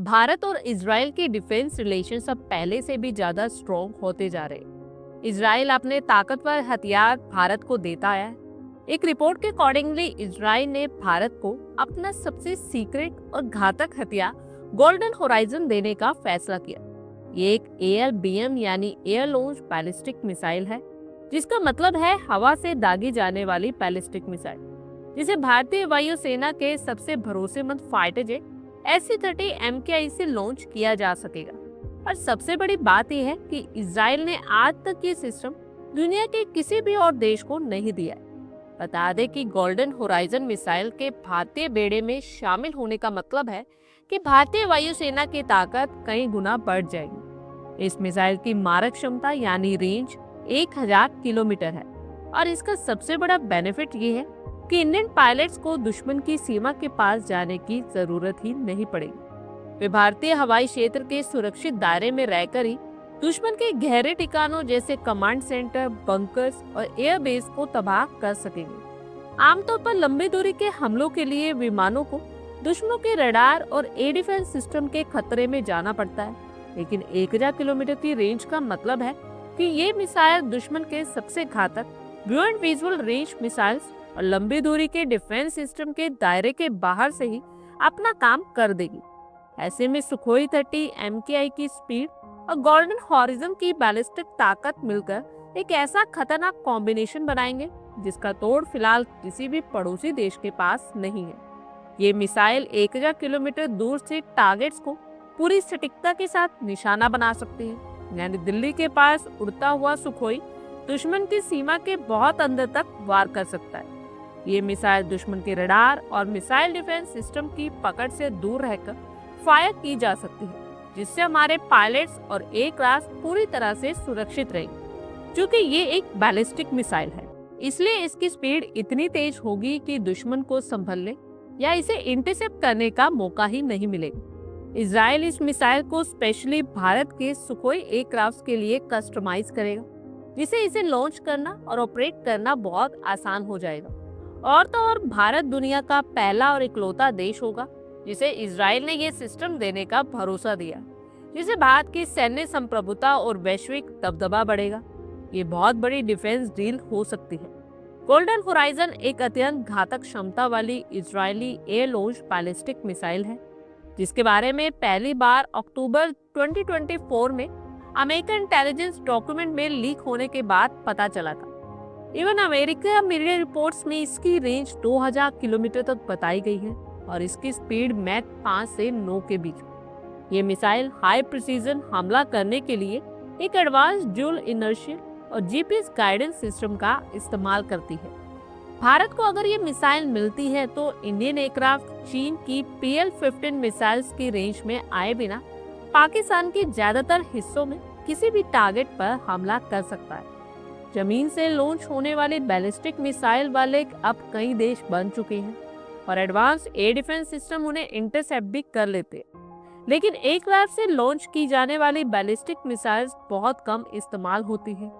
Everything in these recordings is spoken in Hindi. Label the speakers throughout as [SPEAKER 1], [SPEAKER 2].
[SPEAKER 1] भारत और इजराइल के डिफेंस रिलेशंस अब पहले से भी ज्यादा स्ट्रॉन्ग होते जा रहे हैं। इजराइल अपने ताकतवर हथियार भारत को देता है। एक रिपोर्ट के अकॉर्डिंगली इजराइल ने भारत को अपना सबसे सीक्रेट और घातक हथियार गोल्डन होराइजन देने का फैसला किया। ये एक ALBM यानी एयर लॉन्च बैलिस्टिक मिसाइल है, जिसका मतलब है हवा से दागी जाने वाली बैलिस्टिक मिसाइल, जिसे भारतीय वायुसेना के सबसे भरोसेमंद फाइटर जेट SC-30 MKI से लॉन्च किया जा सकेगा। और सबसे बड़ी बात यह है कि इजराइल ने आज तक ये सिस्टम दुनिया के किसी भी और देश को नहीं दिया है। बता दें कि गोल्डन होराइजन मिसाइल के भारतीय बेड़े में शामिल होने का मतलब है कि भारतीय वायुसेना की ताकत कई गुना बढ़ जाएगी। इस मिसाइल की मारक क्षमता यानी रेंज 1000 किलोमीटर है और इसका सबसे बड़ा बेनिफिट ये है कि इंडियन पायलट्स को दुश्मन की सीमा के पास जाने की जरूरत ही नहीं पड़ेगी। वे भारतीय हवाई क्षेत्र के सुरक्षित दायरे में रहकर ही दुश्मन के गहरे ठिकानों जैसे कमांड सेंटर, बंकर्स और एयरबेस को तबाह कर सकेंगे। आमतौर पर लंबी दूरी के हमलों के लिए विमानों को दुश्मनों के रडार और एयर डिफेंस सिस्टम के खतरे में जाना पड़ता है, लेकिन 1000 किलोमीटर की रेंज का मतलब है कि ये मिसाइल दुश्मन के सबसे घातक बियॉन्ड विजुअल रेंज मिसाइल्स और लंबी दूरी के डिफेंस सिस्टम के दायरे के बाहर से ही अपना काम कर देगी। ऐसे में सुखोई 30 MKI की स्पीड और गोल्डन हॉरिजन की बैलिस्टिक ताकत मिलकर एक ऐसा खतरनाक कॉम्बिनेशन बनाएंगे जिसका तोड़ फिलहाल किसी भी पड़ोसी देश के पास नहीं है। ये मिसाइल 1000 किलोमीटर दूर से टारगेट्स को पूरी सटीकता के साथ निशाना बना सकती है, यानी दिल्ली के पास उड़ता हुआ सुखोई दुश्मन की सीमा के बहुत अंदर तक वार कर सकता है। ये मिसाइल दुश्मन के रडार और मिसाइल डिफेंस सिस्टम की पकड़ से दूर रहकर फायर की जा सकती है, जिससे हमारे पायलट्स और एयरक्राफ्ट पूरी तरह से सुरक्षित रहेंगे। क्योंकि ये एक बैलिस्टिक मिसाइल है, इसलिए इसकी स्पीड इतनी तेज होगी कि दुश्मन को संभलने या इसे इंटरसेप्ट करने का मौका ही नहीं मिलेगा। इजराइल इस मिसाइल को स्पेशली भारत के सुखोई एयरक्राफ्ट के लिए कस्टमाइज करेगा, जिसे इसे लॉन्च करना और ऑपरेट करना बहुत आसान हो जाएगा। और तो और भारत दुनिया का पहला और इकलौता देश होगा जिसे इजराइल ने ये सिस्टम देने का भरोसा दिया, जिससे भारत की सैन्य संप्रभुता और वैश्विक दबदबा बढ़ेगा। ये बहुत बड़ी डिफेंस डील हो सकती है। गोल्डन होराइजन एक अत्यंत घातक क्षमता वाली Israeli air launch ballistic missile है, जिसके बारे में पहली बार अक्टूबर 2024 में अमेरिकन इंटेलिजेंस डॉक्यूमेंट में लीक होने के बाद पता चला था। इवन अमेरिका मीडिया रिपोर्ट्स में इसकी रेंज 2000 किलोमीटर तक बताई गई है और इसकी स्पीड मैक 5 से 9 के बीच। ये मिसाइल हाई प्रिसीजन हमला करने के लिए एक एडवांस ड्यूल इनर्शियल और GPS गाइडेंस सिस्टम का इस्तेमाल करती है। भारत को अगर ये मिसाइल मिलती है तो इंडियन एयरक्राफ्ट चीन की PL-15 मिसाइल्स की रेंज में आए बिना पाकिस्तान के ज्यादातर हिस्सों में किसी भी टारगेट पर हमला कर सकता है। जमीन से लॉन्च होने वाले बैलिस्टिक मिसाइल वाले अब कई देश बन चुके हैं और एडवांस एयर डिफेंस सिस्टम उन्हें इंटरसेप्ट भी कर लेते हैं। लेकिन एयरक्राफ्ट से लॉन्च की जाने वाली बैलिस्टिक मिसाइल्स बहुत कम इस्तेमाल होती है।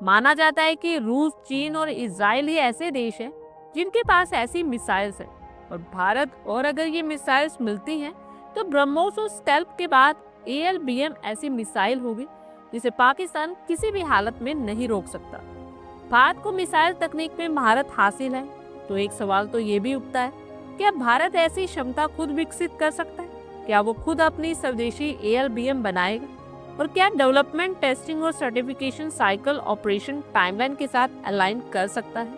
[SPEAKER 1] माना जाता है कि रूस, चीन और इजराइल ही ऐसे देश हैं जिनके पास ऐसी मिसाइल्स हैं और भारत और अगर ये मिसाइल्स मिलती हैं तो ब्रह्मोस और स्टेल्थ के बाद ALBM ऐसी मिसाइल होगी जिसे पाकिस्तान किसी भी हालत में नहीं रोक सकता। भारत को मिसाइल तकनीक में महारत हासिल है, तो एक सवाल तो ये भी उठता है, क्या भारत ऐसी क्षमता खुद विकसित कर सकता है? क्या वो खुद अपनी स्वदेशी ALBM बनाएगा? और क्या डेवलपमेंट, टेस्टिंग और सर्टिफिकेशन साइकिल ऑपरेशन टाइमलाइन के साथ अलाइन कर सकता है?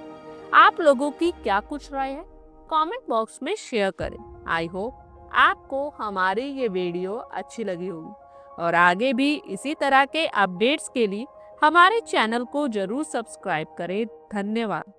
[SPEAKER 1] आप लोगों की क्या कुछ राय है? कमेंट बॉक्स में शेयर करें। आई होप आपको हमारी ये वीडियो अच्छी लगी होगी और आगे भी इसी तरह के अपडेट्स के लिए हमारे चैनल को जरूर सब्सक्राइब करें। धन्यवाद।